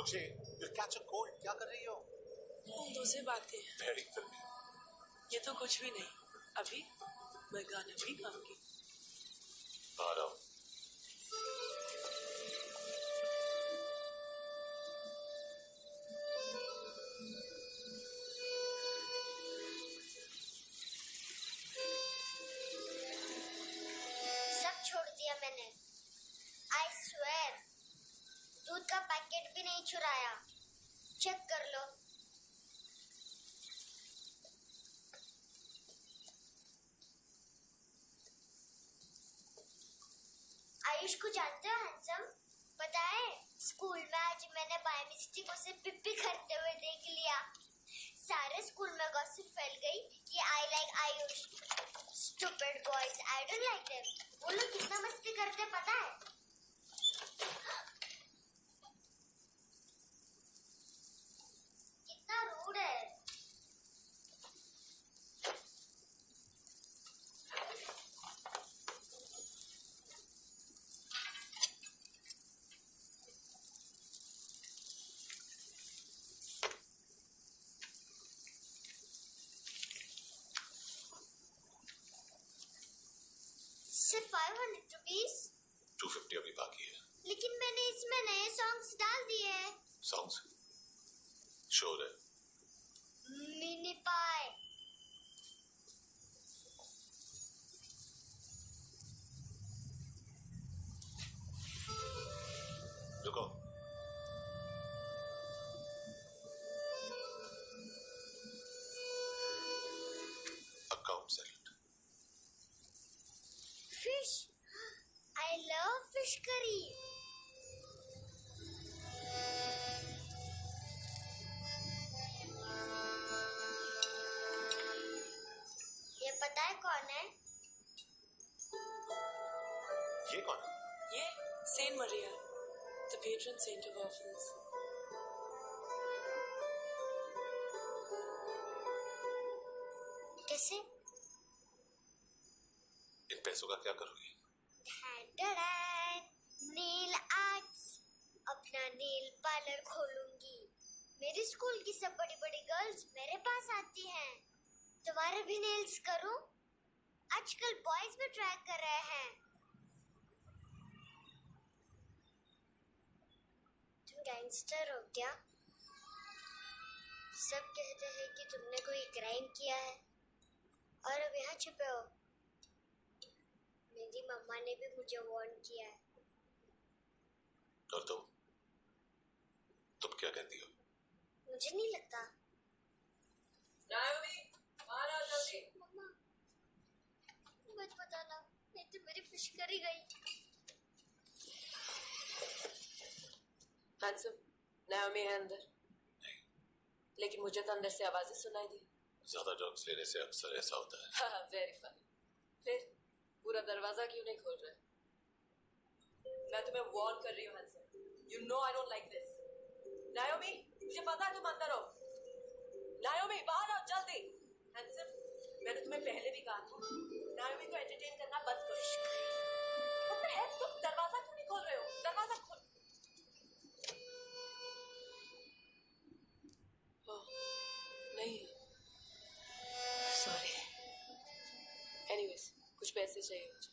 तुझे you'll catch a cold. क्या कर रही हो? दूसरी बातें Very filmy. ये तो कुछ भी नहीं. अभी मैं गाना भी गाऊंगी. आ रहा हूँ. सब छोड़ दिया मैंने. I swear. दूध का पैकेट भी नहीं चुराया. चेक कर लो. आयुष को जानते हो हैंडसम? पता है स्कूल में आज मैंने बाय मिस्टेक उसे पिप्पी करते हुए देख लिया. सारे स्कूल में गॉसिप फैल गई कि I like Ayush. Stupid boys, I don't like them. वो लोग कितना मस्ती करते पता है? कितना रूड है. सिर्फ 500 रुपीस. 250 अभी बाकी है. लेकिन मैंने इसमें नए सॉन्ग्स डाल दिए हैं. Songs? Sure है. मिनी पाई. रुको. Account settled. Fish. I love fish curry. ये पता है कौन है? ये कौन है? ये saint Maria, the patron saint of orphans. कैसे? इन पैसों का क्या करोगी? नील आर्ट्स. अपना नील पार्लर खोलूंगी. मेरे स्कूल की सब बड़ी बड़ी गर्ल्स मेरे पास आती हैं. तुम्हारे भी नेल्स करूं? आजकल बॉयज भी ट्राई कर रहे हैं. तुम गैंगस्टर हो क्या? सब कहते हैं कि तुमने कोई क्राइम किया है और अब यहाँ छुपे हो. मेरी मम्मा ने भी मुझे वार्न किया है. और तुम क्या कहती हो? मुझे नहीं लगता. नायोमी, बाहर आओ जल्दी. मम्मा मत बताना, नहीं तो मेरी फिश करी गई. हैंडसम, नायोमी है अंदर. लेकिन मुझे तो अंदर से आवाजें सुनाई दी. ज्यादा ड्रग्स लेने से अक्सर ऐसा होता है. हाँ, वेरी फनी. फिर पूरा दरवाजा क्यों नहीं खोल रहे? मैं तुम्हें वार्न कर रही हूँ handsome. You know I don't like this. नायोमी, मुझे पता है तुम अंदर हो. नायोमी, बाहर आओ जल्दी. हैंडसम, मैंने तुम्हें पहले भी कहा था नायोमी को एंटरटेन करना बंद करो. What the heck? तुम दरवाजा क्यों नहीं खोल रहे हो? दरवाजा खोल. नहीं, सॉरी. एनीवेज, कुछ पैसे चाहिए मुझे.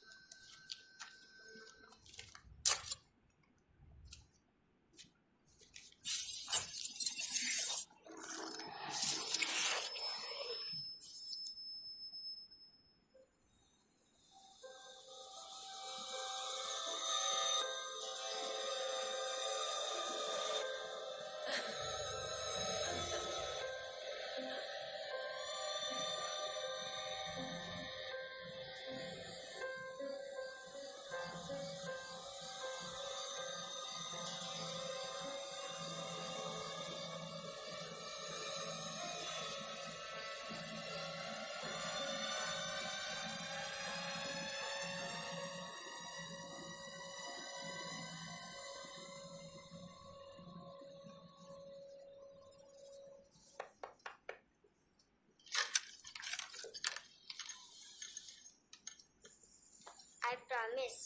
I promise.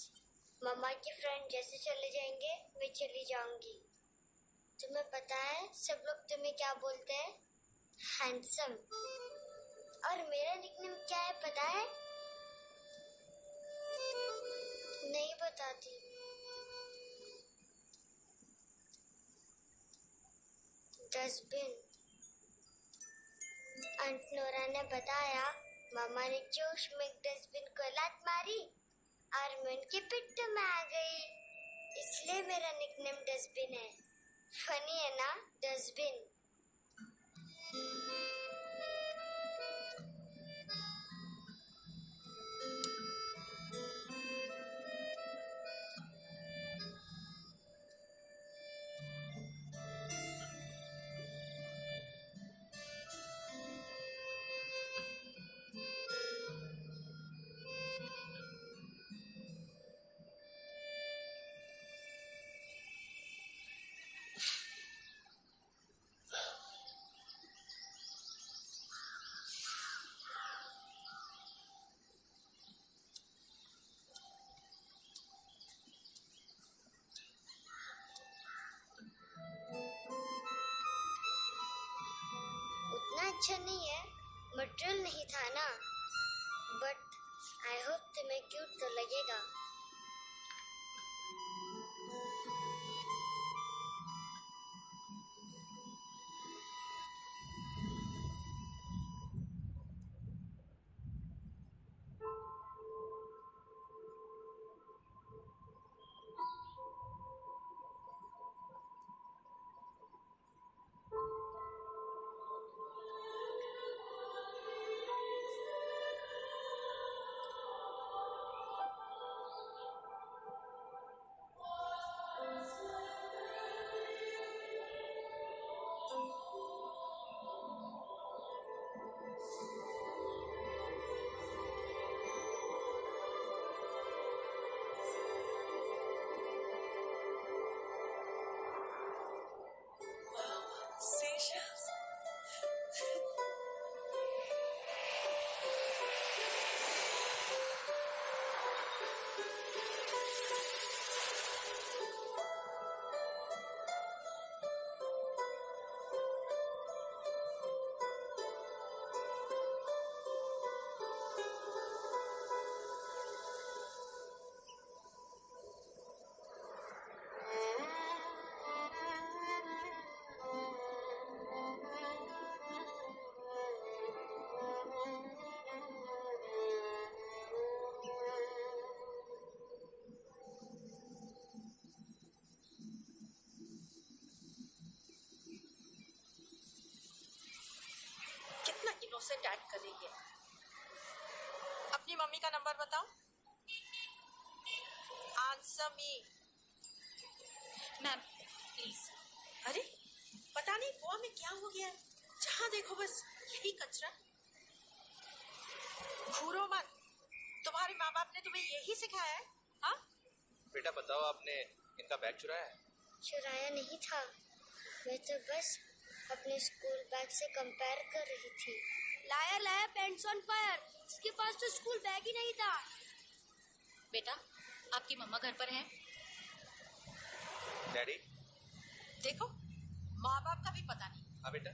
मम्मा के फ्रेंड जैसे चले जाएंगे मैं चली जाऊंगी. तुम्हें पता है सब लोग तुम्हें क्या बोलते हैं? हैंडसम। और मेरा निकनेम क्या है पता है? नहीं बताती। डस्टबिन। आंट नोरा ने बताया मामा ने जोश में डस्टबिन को लात मारी और मैं उनके पिट्ठू में आ गई, इसलिए मेरा निकनेम डस्टबिन है। फनी है ना डस्टबिन? उतना अच्छा नहीं है, मटेरियल नहीं था ना, बट आई होप तुम्हें क्यूट तो लगेगा। Seashells. कितना इनोसेंट एक्ट कर रही है। अपनी मम्मी का नंबर बताओ। Answer me. Ma'am please. अरे पता नहीं गोवा में क्या हो गया है, जहाँ देखो बस यही कचरा। घूरो मत, तुम्हारे माँ बाप ने तुम्हें यही सिखाया है? हाँ बेटा बताओ, आपने इनका बैग चुराया है? चुराया नहीं था, मैं तो बस अपने स्कूल बैग से कंपेयर कर रही थी। लाया लाया पैंट्स ऑन फायर, इसके पास तो स्कूल बैग ही नहीं था। बेटा आपकी मम्मा घर पर हैं? डैडी? देखो माँ बाप का भी पता नहीं। हाँ बेटा।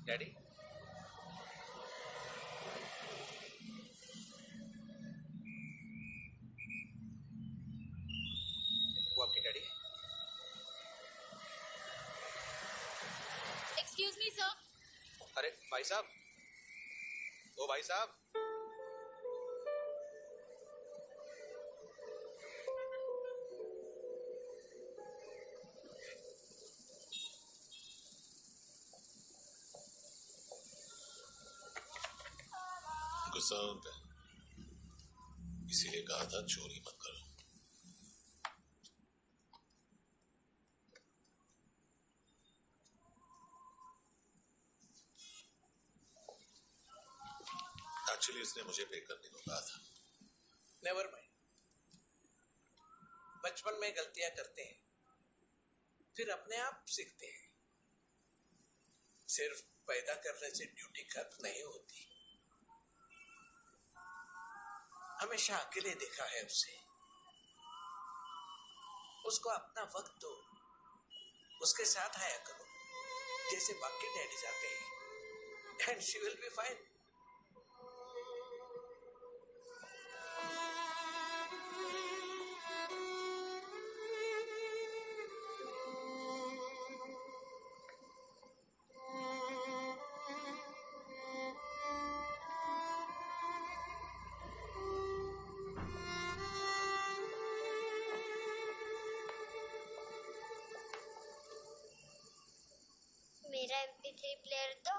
डैडी? वो आपकी डैडी है? Excuse me sir. अरे भाई साहब, ओ भाई साहब। गुस्सा होता है, इसीलिए कहा था चोरी मत करो। एक्चुअली उसने मुझे पे करने को कहा था। नेवर माइंड, बचपन में गलतियां करते हैं, फिर अपने आप सीखते हैं। सिर्फ पैदा करने से ड्यूटी खत्म नहीं होती। हमेशा अकेले देखा है उसे, उसको अपना वक्त दो, उसके साथ आया करो जैसे बाकी डैडी जाते हैं, and she will be fine. मेरा MP3 प्लेयर दो।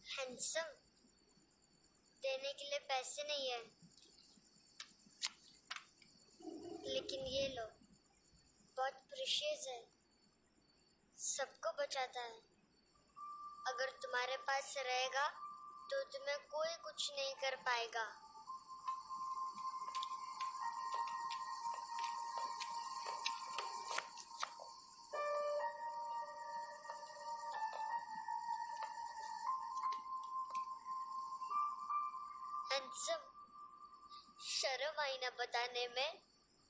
हैंडसम, देने के लिए पैसे नहीं है, लेकिन ये लो, बहुत प्रीशियस है, सबको बचाता है। अगर तुम्हारे पास रहेगा तो तुम्हें कोई कुछ नहीं कर पाएगा। हैंडसम, शर्म आई ना बताने में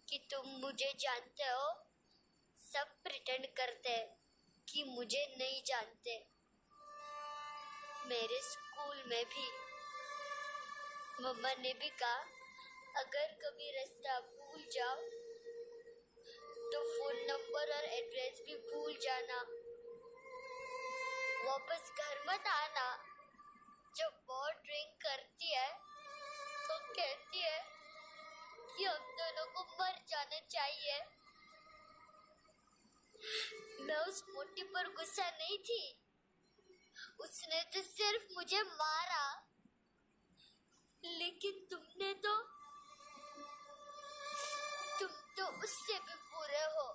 कि तुम मुझे जानते हो। सब प्रिटेंड करते हैं कि मुझे नहीं जानते। मेरे स्कूल में भी मम्मा ने भी कहा, अगर कभी रास्ता भूल जाओ तो फोन नंबर और एड्रेस भी भूल जाना। वापस घर मत आना। जब बहुत ड्रिंक करती है तो कहती है कि हम दोनों को मर जाना चाहिए। मैं उस मोटी पर गुस्सा नहीं थी, उसने तो सिर्फ मुझे मारा, लेकिन तुम तो उससे भी बुरे हो।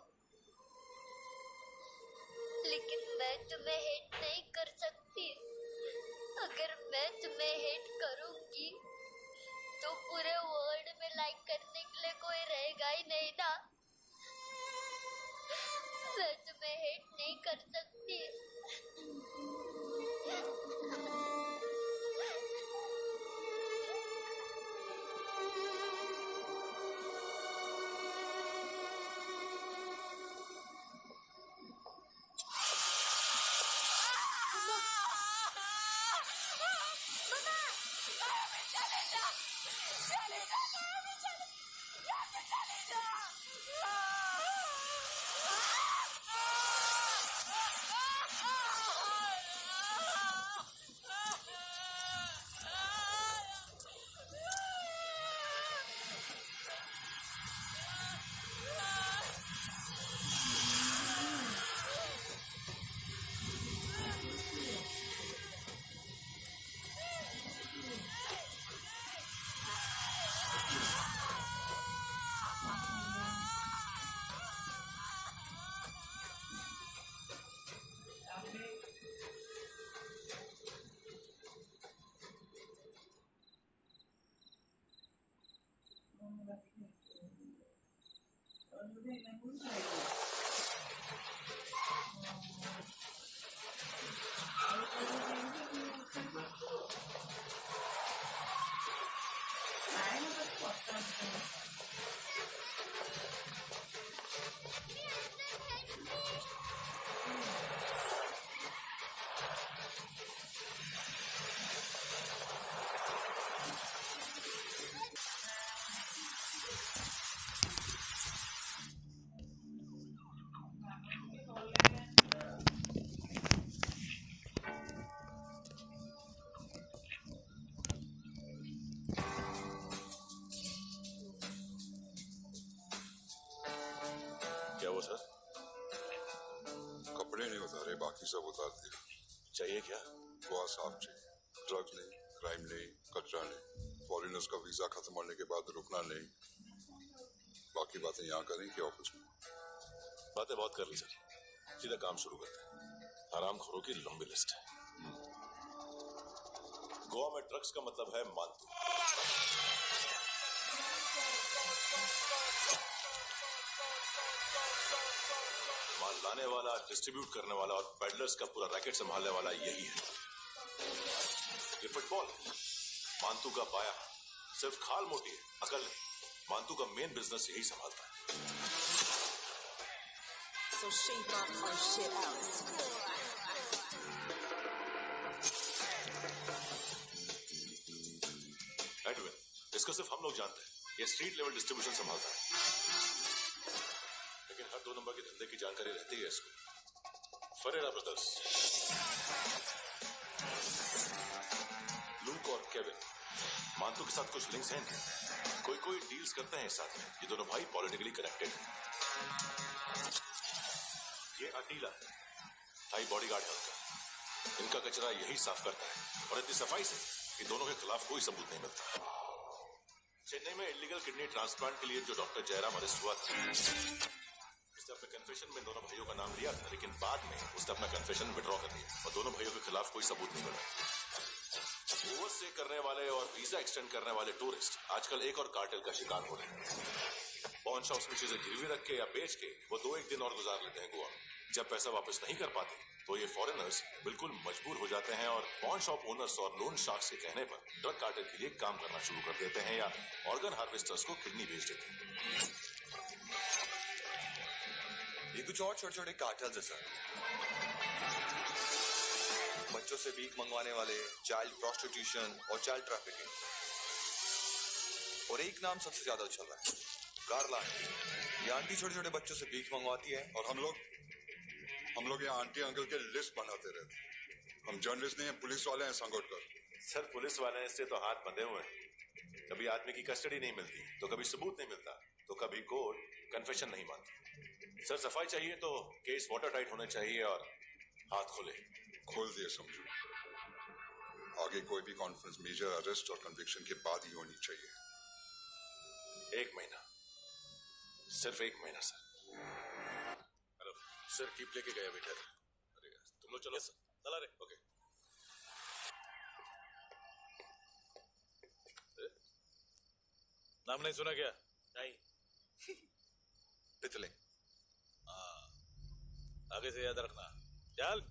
लेकिन मैं तुम्हें हेट नहीं कर सकती। अगर मैं तुम्हें हेट करूंगी तो पूरे वर्ल्ड में लाइक करने के लिए कोई रहेगा ही नहीं ना। मैं तुम्हें हेट नहीं कर सकती। क्या वो सर? कपड़े नहीं उतारे, बाकी सब उतार दिया। चाहिए क्या? गोवा साफ चाहिए। ड्रग्स नहीं, क्राइम नहीं, कचरा नहीं। फॉरेनर्स का वीजा खत्म होने के बाद रुकना नहीं। बाकी बातें यहाँ करें कि ऑफिस में? बातें बहुत कर ली सर, सीधा काम शुरू करते हैं। हरामखोरों की लंबी लिस्ट है। गोवा में ड्रग्स का मतलब है मानतू। माल लाने वाला, डिस्ट्रीब्यूट करने वाला और पेडलर्स का पूरा रैकेट संभालने वाला यही है। ये फुटबॉल मानतू का पाया, सिर्फ खाल मोटी है, अकल नहीं। मांतू का मेन बिजनेस यही संभालता है। So shake off our shit out. Edwin, इसको सिर्फ हम लोग जानते हैं। ये स्ट्रीट लेवल डिस्ट्रीब्यूशन संभालता है, लेकिन हर 2 नंबर के धंधे की जानकारी रहती है इसको। फरेरा ब्रदर्स, लूक और केविन, मांतू के साथ कुछ लिंक्स हैं। कोई डील्स करते हैं साथ में। ये दोनों भाई पॉलिटिकली कनेक्टेड हैं। ये अटीला थाई बॉडीगार्ड है उनका। इनका कचरा यही साफ करता है, और इतनी सफाई से कि दोनों के खिलाफ कोई सबूत नहीं मिलता। चेन्नई में इलीगल किडनी ट्रांसप्लांट के लिए जो डॉक्टर जयराम अरेस्ट हुआ था, उसने अपने कन्फेशन में दोनों भाइयों का नाम लिया था, लेकिन बाद में उसने अपना कन्फेशन विड्रॉ कर दिया और दोनों भाइयों के खिलाफ कोई सबूत नहीं मिला। ओवरस्टे करने वाले और वीजा एक्सटेंड करने वाले टूरिस्ट आजकल एक और कार्टेल का शिकार हो रहे हैं। पॉन शॉप्स में चीजें गिरवी रख के या बेच के वो 2-1 दिन और गुजार लेते हैं गोवा। जब पैसा वापस नहीं कर पाते तो ये फॉरेनर्स बिल्कुल मजबूर हो जाते हैं और पॉन शॉप ओनर्स और लोन शार्क्स के कहने पर ड्रग कार्टेल के लिए काम करना शुरू कर देते हैं या ऑर्गन हार्वेस्टर्स को किडनी बेच देते हैं। ये कुछ और छोटे छोटे कार्टेल्स है सर। बच्चों से भीख मंगवाने वाले, चाइल्ड प्रोस्टिट्यूशन और चाइल्ड ट्रैफिकिंग। और एक नाम सबसे ज्यादा उछल रहा है, कार्ला आंटी। ये आंटी छोटे छोटे बच्चों से भीख मंगवाती है और हम लोग यहाँ आंटी अंकल के लिस्ट बनाते रहते हैं। हम जर्नलिस्ट नहीं हैं, पुलिस वाले हैं संगोटकर। सर, पुलिस वाले से तो हाथ बंधे हुए हैं। कभी आदमी की कस्टडी नहीं मिलती, तो कभी सबूत नहीं मिलता, तो कभी कोर्ट कन्फेशन नहीं मानती। सर, सफाई चाहिए तो केस वाटर टाइट होने चाहिए और हाथ खुले। खोल दिए समझो। आगे कोई भी कॉन्फ्रेंस मेजर अरेस्ट और कन्विक्शन के बाद ही होनी चाहिए। 1 महीना, सिर्फ 1 महीना सर। हेलो सर, टीप लेके गया वेटर। अरे तुम लोग चलो सर। चला रे। ओके। नाम नहीं सुना क्या? नहीं। पितले। आगे से याद रखना। चल।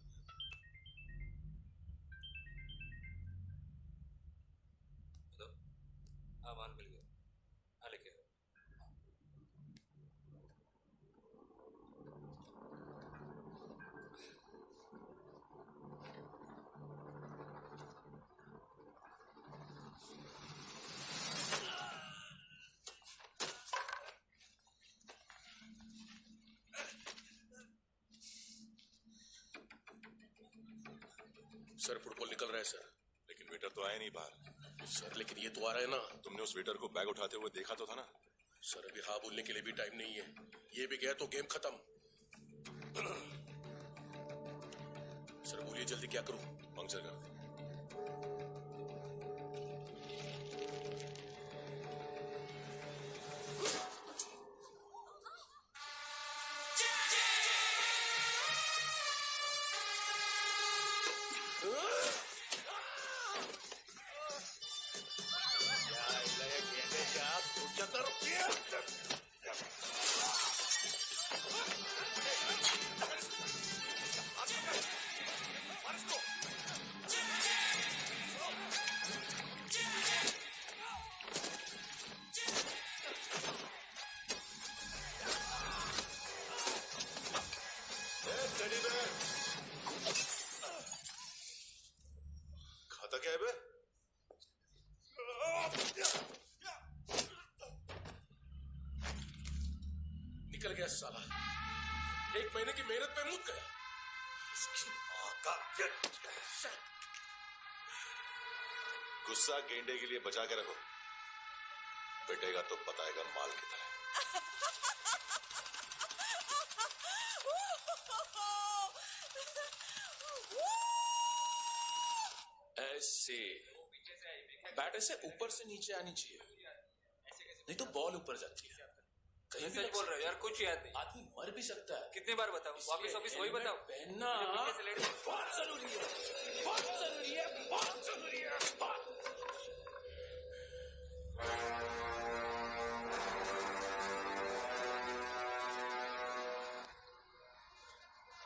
हाँ, माल मिल गया। हाँ, लेके आओ। सर, फुटबॉल निकल रहा है सर, लेकिन वेटर तो आया नहीं बाहर। सर, लेकिन ये तो आ रहा है ना। तुमने उस वेटर को बैग उठाते हुए देखा तो था ना? सर, अभी हाँ बोलने के लिए भी टाइम नहीं है। ये भी गया तो गेम खत्म। सर बोलिए जल्दी, क्या करूं? पंक्चर कर दे। खाता क्या है बे? निकल गया साला। 1 महीने की मेहनत पे मुक गया। इसकी मां का गुस्सा गेंडे के लिए बचा के रखो, पिटेगा तो बताएगा माल की तरह। ऐसे बैट ऐसे ऊपर से नीचे आनी चाहिए, नहीं तो बॉल ऊपर जाती है। कहीं सच बोल रहे हो यार, कुछ याद नहीं। आदमी मर भी सकता है। कितनी बार बताऊं? वापिस वही बताओ। पहनना बहुत जरूरी है, बहुत जरूरी है, बहुत जरूरी है।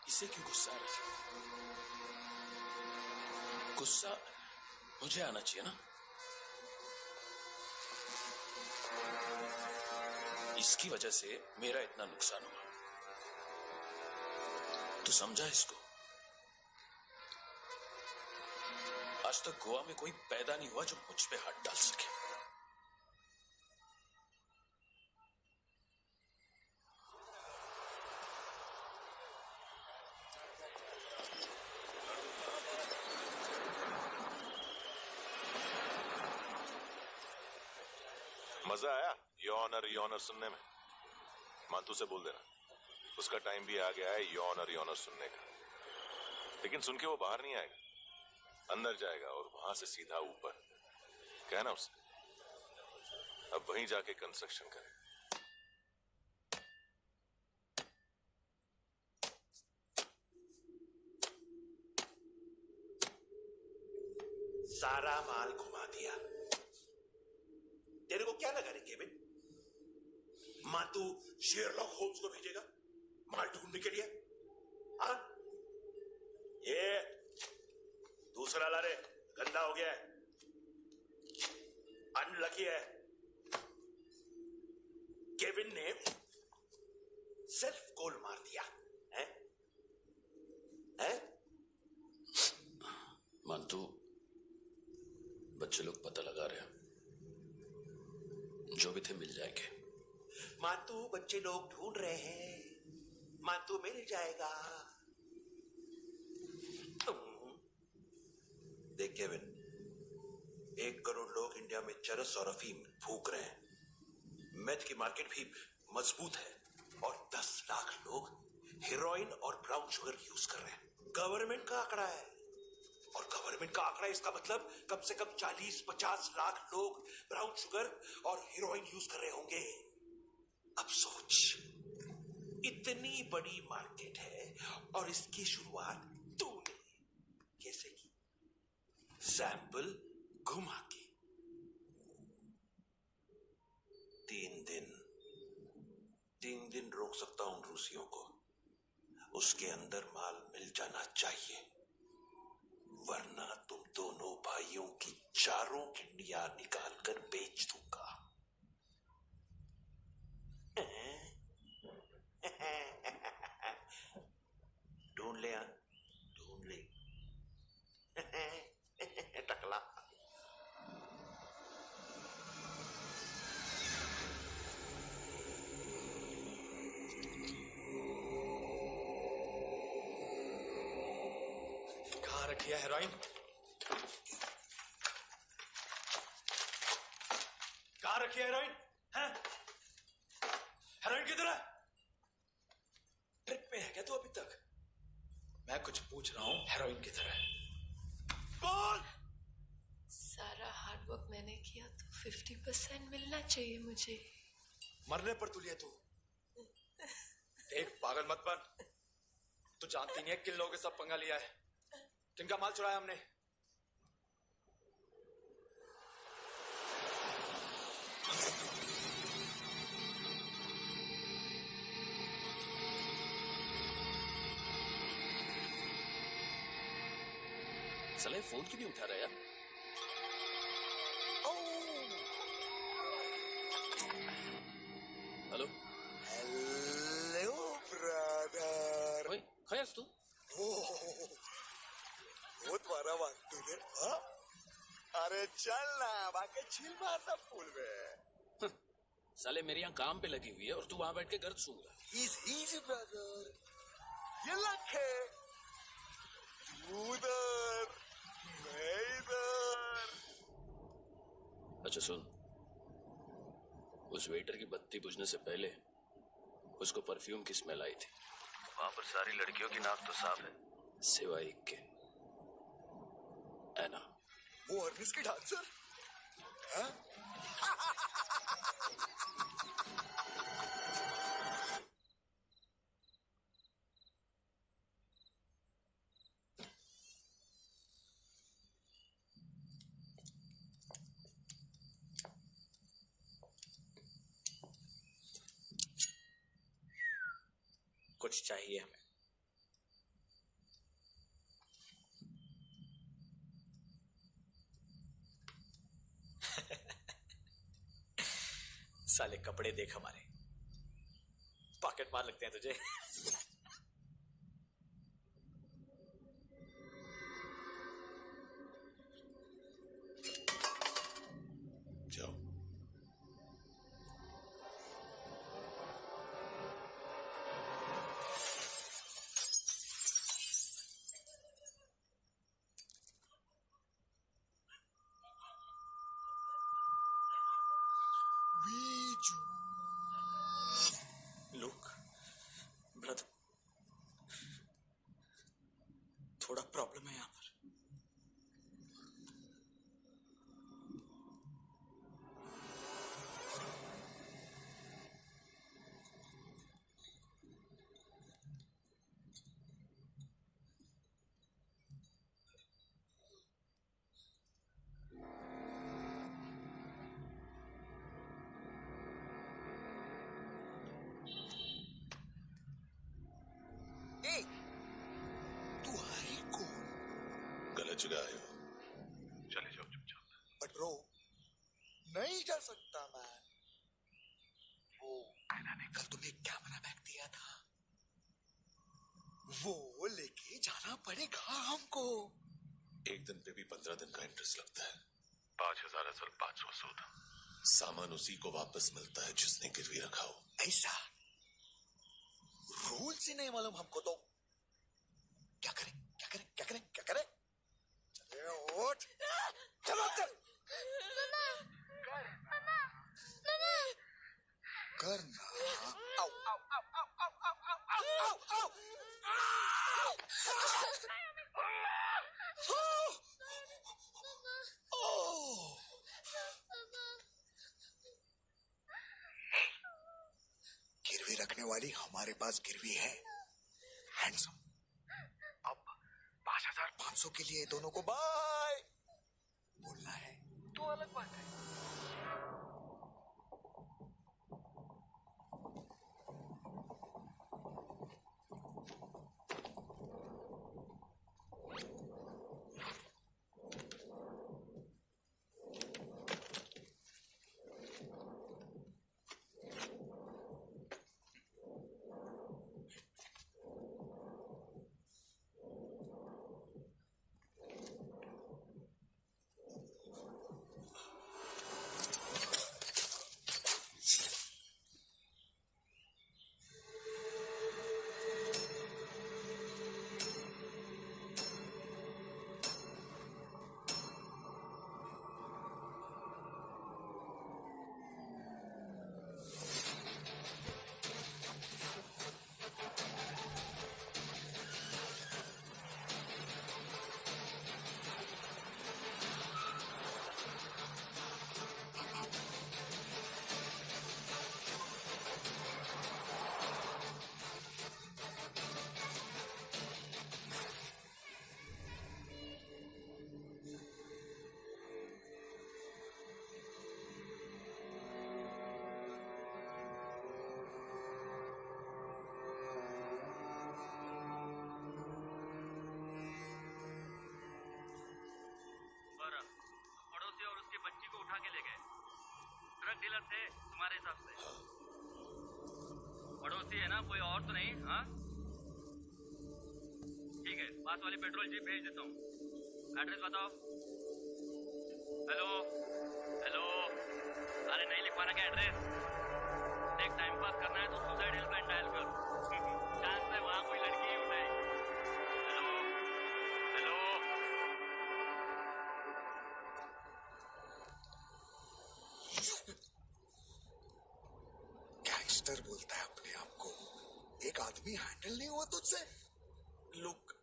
इसे क्यों गुस्सा आ रहा है? गुस्सा मुझे आना चाहिए ना। इसकी वजह से मेरा इतना नुकसान हुआ। तू समझा इसको? आज तक गोवा में कोई पैदा नहीं हुआ जो मुझ पे हाथ डाल सके। मजा आया यॉनर सुनने में? मांतू से बोल देना उसका टाइम भी आ गया है यॉनर सुनने का। लेकिन सुन के वो बाहर नहीं आएगा, अंदर जाएगा और वहां से सीधा ऊपर। कहना उसे अब वहीं जाके कंस्ट्रक्शन करे। सारा माल घुमा दिया। तेरे को क्या लगा रे केविन? मातू शेरलॉक होम्स को भेजेगा माल ढूंढने के लिए? हाँ? ये दूसरा ला रे, गंदा हो गया है, अनलकी है। केविन ने सेल्फ गोल मार दिया है? मानतू, बच्चे लोग पता लगा रहे हैं, जो भी थे मिल जाएंगे। मातू बच्चे लोग ढूंढ रहे हैं, मातू मिल जाएगा। देख केविन, 1 करोड़ लोग इंडिया में चरस और अफीम फूक रहे हैं। मेथ की मार्केट भी मजबूत है और 10 लाख लोग हेरोइन और ब्राउन शुगर यूज कर रहे हैं। गवर्नमेंट का आंकड़ा है, और गवर्नमेंट का आंकड़ा इसका मतलब कम से कम 40-50 लाख लोग ब्राउन शुगर और हेरोइन यूज कर रहे होंगे। अब सोच, इतनी बड़ी मार्केट है और इसकी शुरुआत तूने कैसे की? सैंपल घुमा के। 3 दिन रोक सकता हूं रूसियों को, उसके अंदर माल मिल जाना चाहिए, वरना तुम दोनों भाइयों की चारों किडनियां निकाल कर बेच दूंगा। ढूंढ ले, ढूंढ ले टकला। कहाँ रखी है हेरोइन? कहाँ रखी है हेरोइन? हैं? हेरोइन किधर है? ट्रिप में है क्या तू अभी तक? मैं कुछ पूछ रहा हूँ, हेरोइन किधर है? बोल! सारा हार्ड वर्क मैंने किया तो 50% मिलना चाहिए मुझे। मरने पर तुलिए तू। देख, पागल मत बन। तू जानती नहीं है किन लोगों के साथ पंगा लिया है, किनका माल चुराया हमने। साले फोन क्यों नहीं उठा रहा यार? Hello hello brother. ओए, खैस तू? बहुत बड़ा बात तूने। हाँ? अरे चल ना, बाकी छील मारना फूल में। साले मेरी यहाँ काम पे लगी हुई है और तू वहां बैठ के गर्द सूंघ रहा है। इजी ब्रदर, ये लक है। तू उधर, मैं इधर। अच्छा सुन, उस वेटर की बत्ती बुझने से पहले उसको परफ्यूम की स्मेल आई थी। वहां पर सारी लड़कियों की नाक तो साफ है, सिवाय एक के, ऐना। वो अर्निस की डांसर? हाँ? कुछ चाहिए हमें। साले कपड़े देख हमारे, पॉकेट मार लगते हैं तुझे। जाओ। लुक ब्रदर, थोड़ा प्रॉब्लम है यहाँ पर। ए, तू है कौन? गलत जगह आए हो, चले जाओ चुपचाप। बट ब्रो, नहीं जा सकता मैं। वो कल तुमने कैमरा बैग दिया था, वो लेके जाना पड़ेगा हमको। एक दिन पे भी 15 दिन का इंटरेस्ट लगता है। 5,000 असल 500 सूद। सामान उसी को वापस मिलता है जिसने गिरवी रखा हो। ऐसा रूल्स ही नहीं मालूम हमको तो। क्या करें क्या करें क्या करें क्या करें? चले उठ, चलो चल। करना। आओ आओ आओ आओ आओ आओ आओ आओ आओ। गिरवी रखने वाली हमारे पास गिरवी है। हैंडसम। अब 5,500 के लिए दोनों को बाय बोलना है तो अलग बात है। ड्रग डीलर थे तुम्हारे हिसाब से? पड़ोसी है ना, कोई और तो नहीं? हाँ ठीक है, पास वाली पेट्रोल जीप भेज देता हूँ। एड्रेस बताओ। हेलो हेलो, अरे नहीं लिखवाना क्या एड्रेस? एक टाइम पास करना है तो सुसाइड हेल्पलाइन डायल कर। चांस है वहाँ कोई लड़की ही उठाए। हेलो हेलो, गैंगस्टर बोलता है अपने आप को। एक आदमी हैंडल नहीं हुआ तुझसे? लुक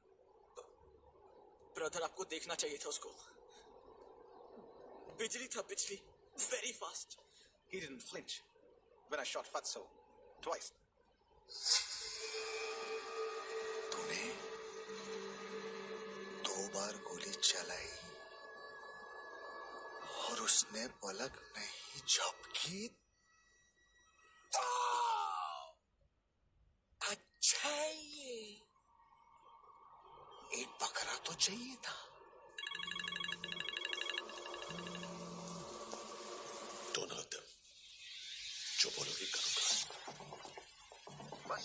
ब्रदर, आपको देखना चाहिए था उसको। बिजली था, बिजली, very fast. He didn't flinch when I shot Fatso twice. तूने 2 बार गोली चलाई और उसने पलक नहीं झपकी तो अच्छा है ये। एक बकरा तो चाहिए था। दोनों जो बोलोगे करूंगा। बस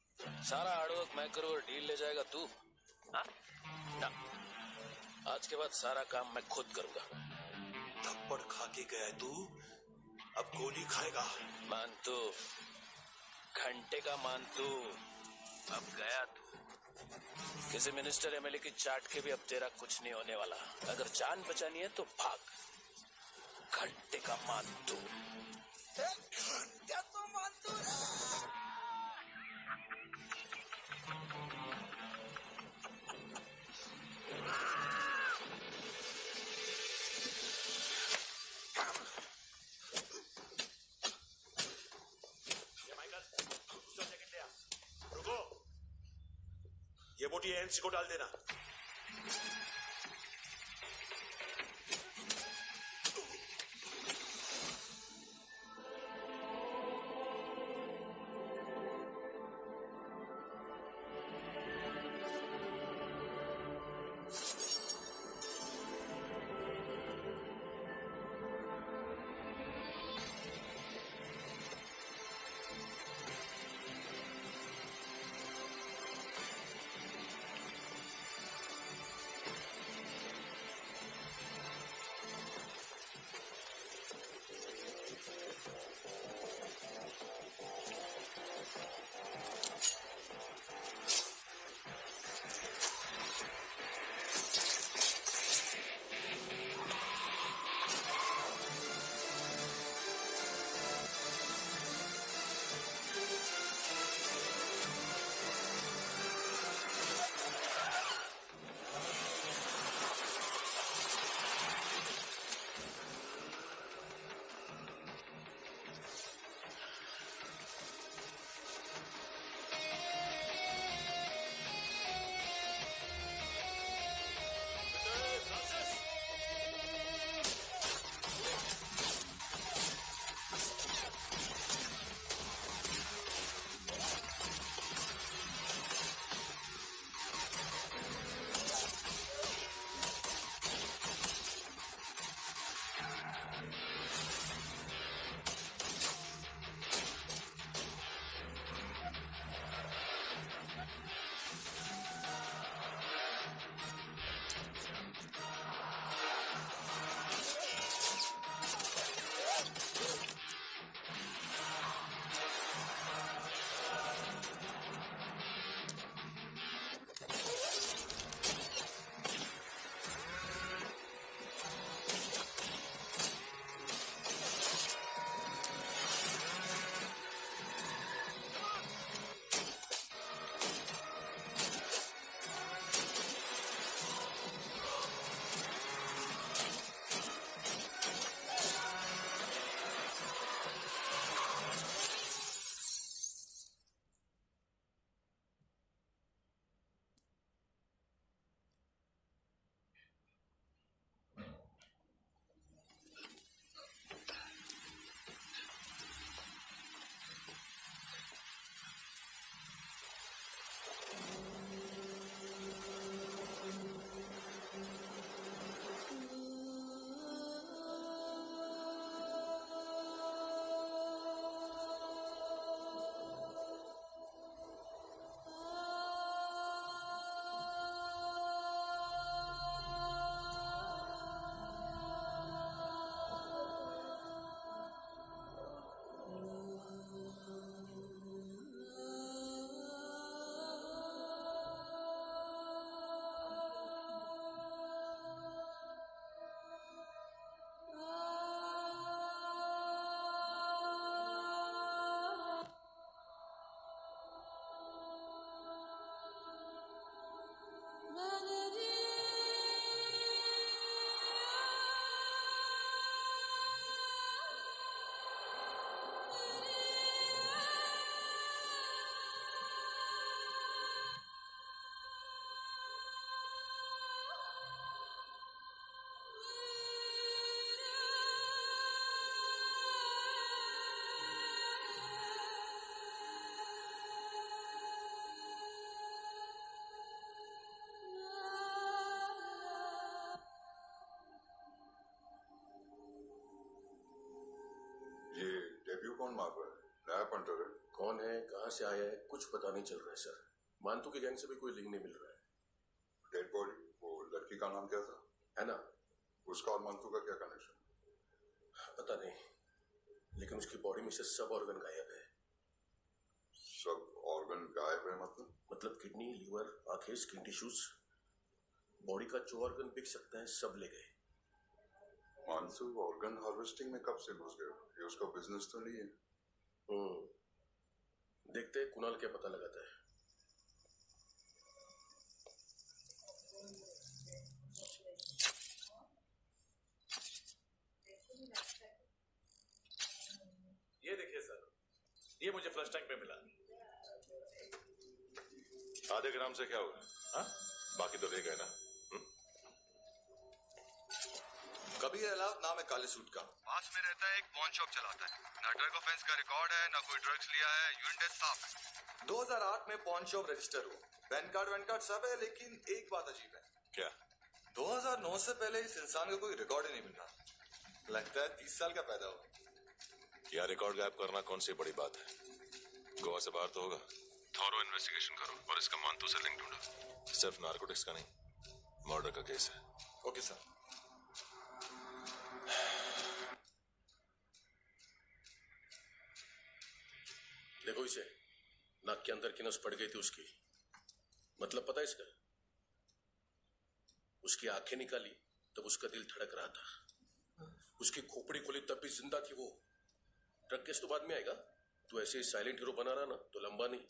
सारा हार्डवर्क मैं करूँ और डील ले जाएगा तू? हाँ? ना, आज के बाद सारा काम मैं खुद करूंगा। थप्पड़ खा के गया है तू, अब गोली खाएगा। मानतू, घंटे का मानतू, अब गया तू। किसी मिनिस्टर एमएलए की चाट के भी अब तेरा कुछ नहीं होने वाला। अगर जान बचानी है तो भाग। घंटे का मानतू। घंटे तो मानतू। रुको, ये बोटी एनसी को डाल देना। से आया है कुछ पता नहीं चल रहा है सर। मानतू की गैंग से भी कोई लिंक नहीं मिल रहा है। डेड बॉडी, वो लड़की का नाम क्या था? है ना? उसका और मानतू का क्या कनेक्शन? पता नहीं, लेकिन उसकी बॉडी में से सब ऑर्गन गायब है। सब ऑर्गन गायब है मतलब किडनी, लीवर, आंखें, स्किन टिश्यूज, बॉडी का जो ऑर्गन बिक सकता है सब ले गए। मानसू ऑर्गन हार्वेस्टिंग में कब से घुस गए? ये उसका बिजनेस तो नहीं है? देखते हैं कुणाल क्या पता लगाता है। ये देखिए सर, ये मुझे फ्लश टैंक पे मिला। आधे ग्राम से क्या होगा? हाँ, बाकी तो ले गए ना। कभी अलाव नाम है काले सूट का, पास में रहता है, एक पॉन शॉप चलाता है। ना ड्रग ऑफेंस का रिकॉर्ड है, ना कोई ड्रग्स लिया है, यूनिट साफ है। 2008 में पॉन शॉप रजिस्टर हुआ, पैन कार्ड सब है, लेकिन एक बात अजीब है। क्या? 2009 से पहले इस इंसान का कोई रिकॉर्ड ही नहीं मिल रहा। लगता है 30 साल का पैदा हुआ। यार रिकॉर्ड गायब करना कौन सी बड़ी बात है? गोवा से बाहर तो होगा। थॉरो इन्वेस्टिगेशन करो और इसका मानतू से लिंक ढूंढो। सिर्फ नारकोटिक्स का नहीं, मर्डर का केस है। Okay sir. देखो इसे, नाक के अंदर की नस पड़ गई थी उसकी। मतलब पता है इसका? उसकी आंखें निकाली तब उसका दिल धड़क रहा था। उसकी खोपड़ी खोली तब भी जिंदा थी वो। ड्रग केस तो बाद में आएगा। तो ऐसे ही साइलेंट हीरो बना रहा ना तो लंबा नहीं,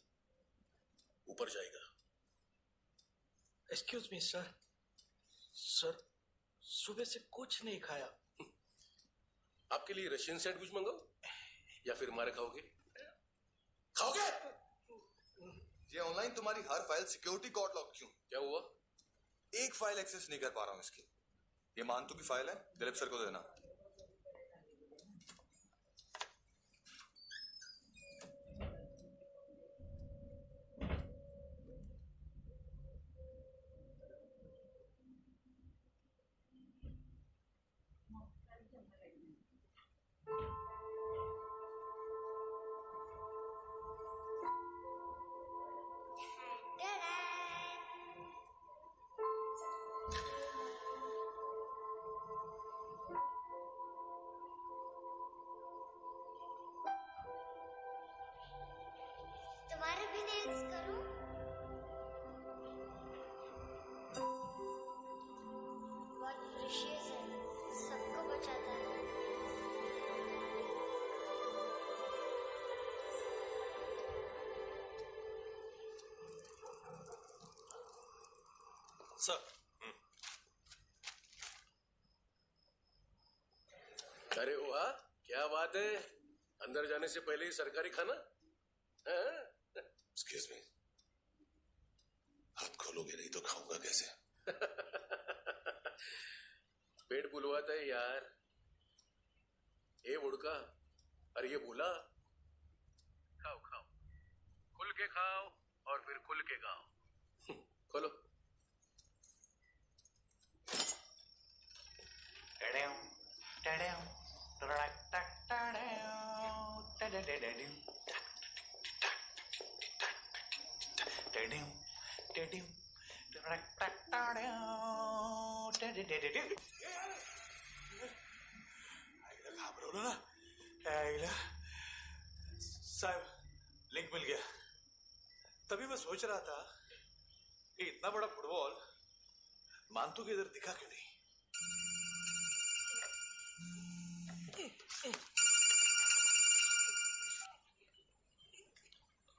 ऊपर जाएगा। एक्सक्यूज मी सर, सर सुबह से कुछ नहीं खाया। आपके लिए रशियन सैंडविच मंगाओ या फिर मारे खाओगे? खाओगे? ये ऑनलाइन तुम्हारी हर फाइल सिक्योरिटी कोड लॉक क्यों? क्या हुआ? एक फाइल एक्सेस नहीं कर पा रहा हूं इसकी। ये मानतू की फाइल है, दिलीप सर को देना। तुम्हारे भी नेल्स करूं? बहुत प्रीशियस है, सबको बचाता है। सर। अरे वाह, क्या बात है। अंदर जाने से पहले ही सरकारी खाना। एक्सक्यूज मी, हाथ खोलोगे नहीं तो खाऊंगा कैसे? पेट बुलवाता है यार। ए उड़का, अरे ये बोला। खाओ खाओ, खुल के खाओ और फिर खुल के गाओ। खोलो। घाबरो ना। साहब लिंक मिल गया। तभी मैं सोच रहा था कि इतना बड़ा फुटबॉल मानतू के इधर दिखा क्यों नहीं।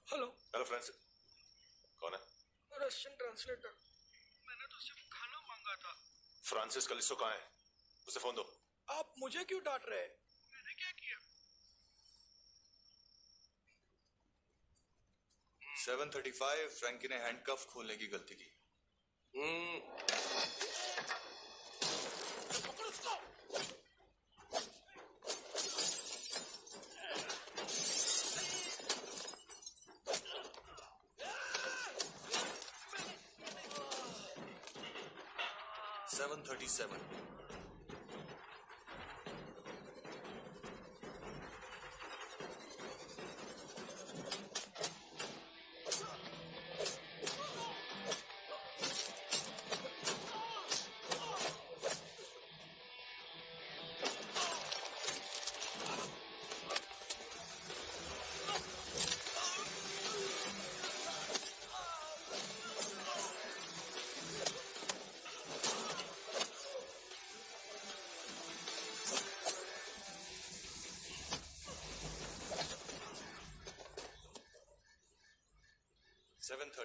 हेलो हेलो फ्रेंड्स, कौन है? Russian translator. मैंने तो सिर्फ खाना मांगा था। फ्रांसिस कलिस्टो कहाँ है? उसे फोन दो। आप मुझे क्यों डांट रहे हैं? मैंने क्या किया? 735 फ्रैंकी ने हैंडकफ खोलने की गलती की।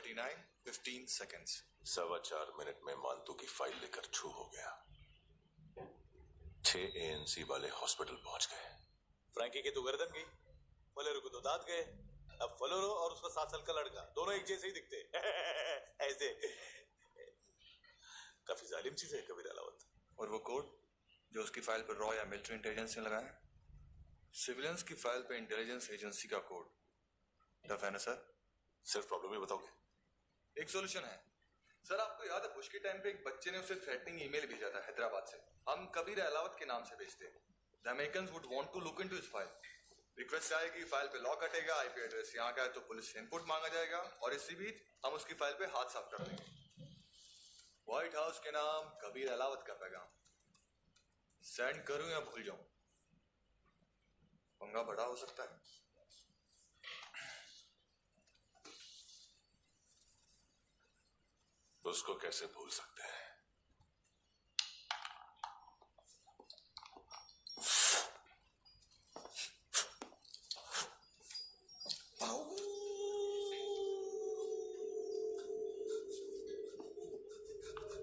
39, 15 seconds. 4.25 मिनट में मानतू की फाइल लेकर छू हो गया। 6 ANC वाले हॉस्पिटल पहुंच गए। फ्रैंकी की तो गर्दन गई, फलेरो को तो दांत गए। अब फलेरो और उसका 7 साल का लड़का दोनों एक जैसे ही दिखते ऐसे। काफी जालिम चीज है कबीर अलावत। और वो कोड जो उसकी फाइल पर रॉ या मिलिट्री इंटेलिजेंस ने लगाया, सिविलियंस की फाइल पे इंटेलिजेंस एजेंसी का कोड। टफ है ना सर? सिर्फ प्रॉब्लम ही बताओगे? एक सॉल्यूशन है सर। आपको याद है बुश के टाइम पे एक बच्चे ने उसे थ्रेटनिंग ईमेल भेजा था हैदराबाद से। हम कबीर अलावत के नाम से भेजते हैं। The Americans would want to look into his file. Request आएगी, फाइल पे लॉक हटेगा, आईपी एड्रेस यहाँ का है तो पुलिस से इनपुट मांगा जाएगा और इसी बीच हम उसकी फाइल पे हाथ साफ कर देंगे। व्हाइट हाउस के नाम कबीर अलावत का पैगाम। सेंड करूं या भूल जाऊं? पंगा बड़ा हो सकता है। उसको कैसे भूल सकते हैं?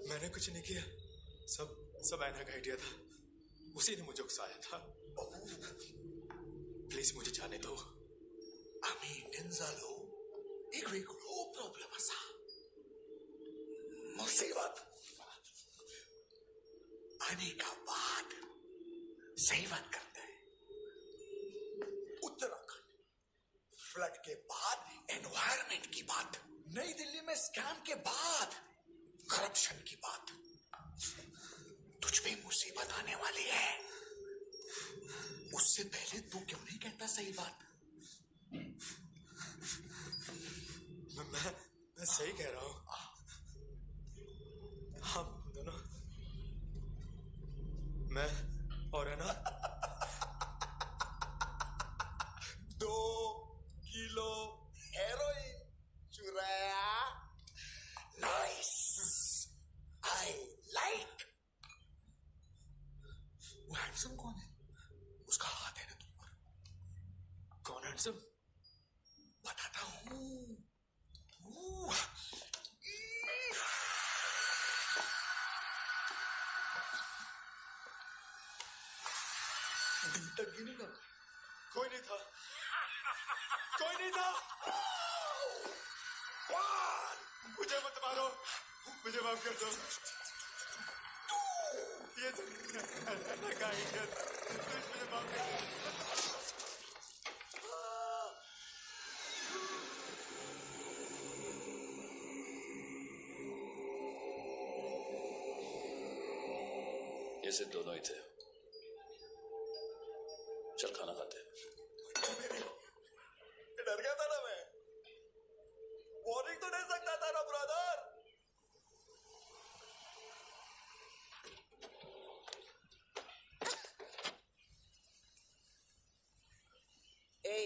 मैंने कुछ नहीं किया, सब ऐना का आइडिया था। उसी ने मुझे उकसाया था। प्लीज मुझे जाने दो। आम्ही इंडियन झालो एक वेगळो प्रॉब्लेम असा। मुसीबत आने का बाद सही बात करते हैं। उत्तराखंड फ्लड के बाद एनवायरमेंट की बात, नई दिल्ली में स्कैम के बाद करप्शन की बात। तुझ पे मुसीबत आने वाली है, उससे पहले तू क्यों नहीं कहता सही बात? मैं सही कह रहा हूं। हम दोनों, मैं और है ना 2 किलो हेरोइन चुराया। Nice, I like. वो हैंडसम कौन है? उसका हाथ है ना तुम पर? कौन हैंडसम? बताता हूं। दिल तक गिनेगा। कोई नहीं था, कोई नहीं था। मुझे मत मारो, मुझे माफ कर दो। ये ऐना का आइडिया था, मुझे माफ कर दो। ये सिर्फ दोनों ही थे। चल खाना खाते। डर गया था ना मैं। वार्निंग तो दे सकता था ना ब्रदर। Hey,